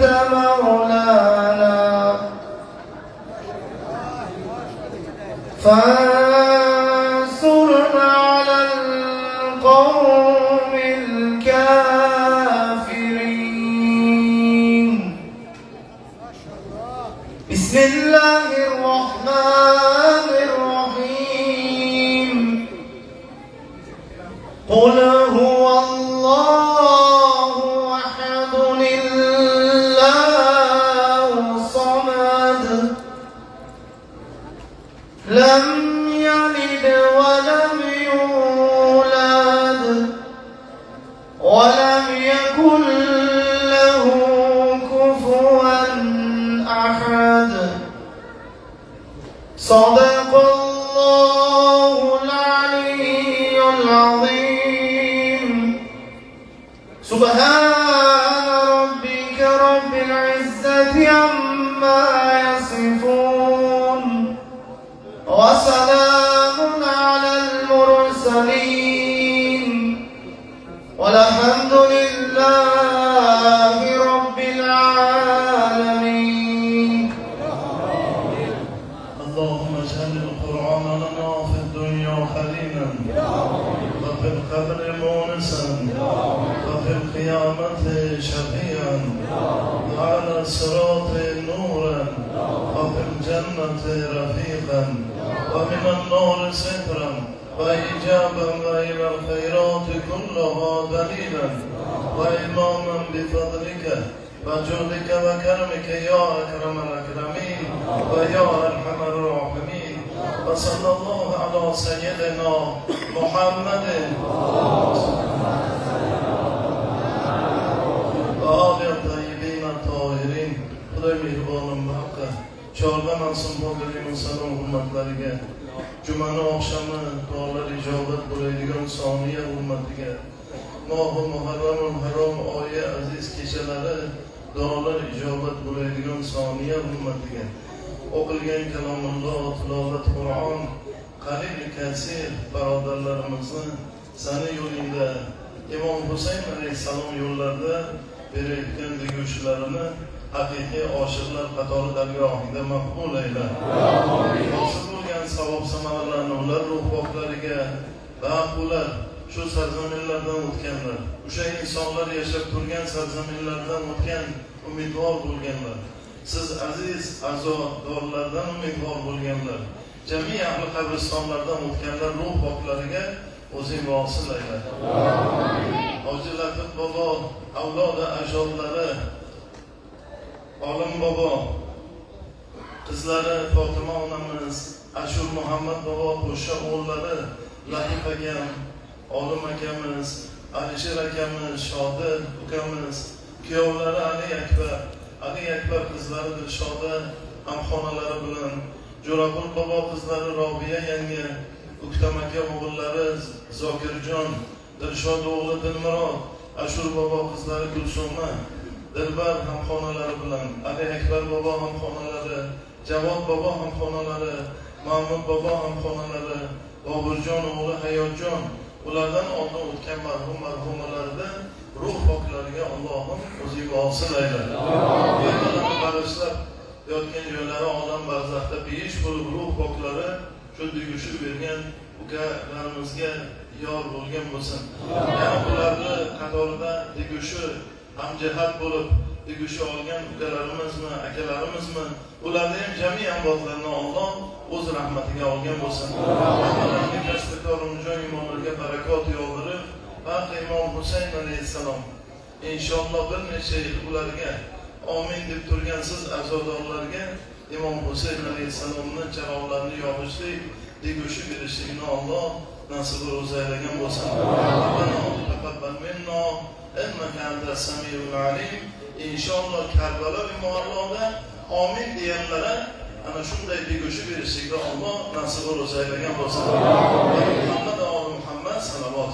أنت مولانا فانصرنا على القوم الكافرين. بسم الله الرحمن الرحيم. قل هو الله أحد الله الصمد لم يلد ولم يولد ولم يكن له كفوا أحد. صدق الله العلي العظيم. سبحان ربك رب العزة عما يصفون وسلام على المرسلين والحمد لله رب العالمين. اللهم اجعل القرآن لنا في الدنيا خليلا وفي القبر مونسا وفي القيامة شفيعا وعلى الصراط نورا وفي الجنة رفيقا ومن النار سترا وإجابا وإلى الخيرات كلها دليلا وإماما بفضلك وجودك وكرمك يا أكرم الأكرمين ويا أرحم الراحمين. وصلى الله على سيدنا محمد وآل الطيبين الطاهرين. Xudoy mehribonim haqqa chorva mansum bo'lgan salom hurmatlariga jumani oqshomi duolar ijobat bo'ladigan soniya hurmatiga mohi muharramul harom oyi aziz kechalari duolar ijobat bo'ladigan soniya hurmatiga o'qilgan kalomulloh tilovat Qur'on qalil kasir birodarlarimizni sani yo'lingda Imom Husayn alayhissalom yo'llarida berayotgan deguvchilarini haqiqiy oshiqlar qatori dargohingda maqbul ayla. Hosil bo'lgan savob samaralarni ular ruh boqlariga baqular shu sarzaminlardan o'tganlar, o'sha insonlar yashab turgan sarzaminlardan o'tgan umidvor bo'lganlar, siz aziz azodorlardan umidvor bo'lganlar, jami ahli qabristonlardan o'tganlar ruh boqlariga o'zing vosil ayla. Hoji Latif bobo avlodi ajdodlari, Olim bobo qizlari Fotima onamiz, Ashur Muhammad bobo qo'shni o'g'illari Latif akam, Olim akamiz, Alisher akamiz, Shodil ukamiz, kuyovlari Ali Akbar qizlari Dilshoda hamxonalari bilan Jo'raqul bobo qizlari Robiya yanga, Uktam aka o'g'illari Zokirjon, Dilshod o'g'li Dilmurod, Ashur bobo qizlari Gulsuma, Dilbar hamxonalari bilan Ali Akbar bobo hamxonalari, Javod bobo hamxonalari, Mahmud bobo hamxonalari, Boburjon o'g'li Hayotjon, ulardan oldin o'tgan marhumalarida ruh poklariga Allohim o'zi vosil ayla. Ularni bag'ishlab yotgan joylari olam barzaxda beyish bo'lib ruh poklari shu deguvchi bergan ukalarimizga yor bo'lgan bo'lsin. Yana ularni qatorida deguvchi hamjihat bo'lib deguvchi olgan ukalarimizmi, akalarimizmi, ularni ham jami ambozlarni Alloh o'z rahmatiga olgan bo'lsin. Ularning kasb-kor umjon iymonlarga barakot yog'dirib, Haq Imom Husayn alayhissalom inshaalloh bir necha yil ularga amin deb turgan siz azodorlarga Imom Husayn alayhissalomning chiroqlarini yoqishlik deguvchi berishlikni Alloh nasib o'zi aylagan bo'lsin. Taqabbal minna innaka antas samiul alim. İnşallah Karbala ve Muharra'da amin diyenlere ana şunday deguvchi berishlikda Alloh nasib o'zi aylagan bo'lsin. Muhammad salavat.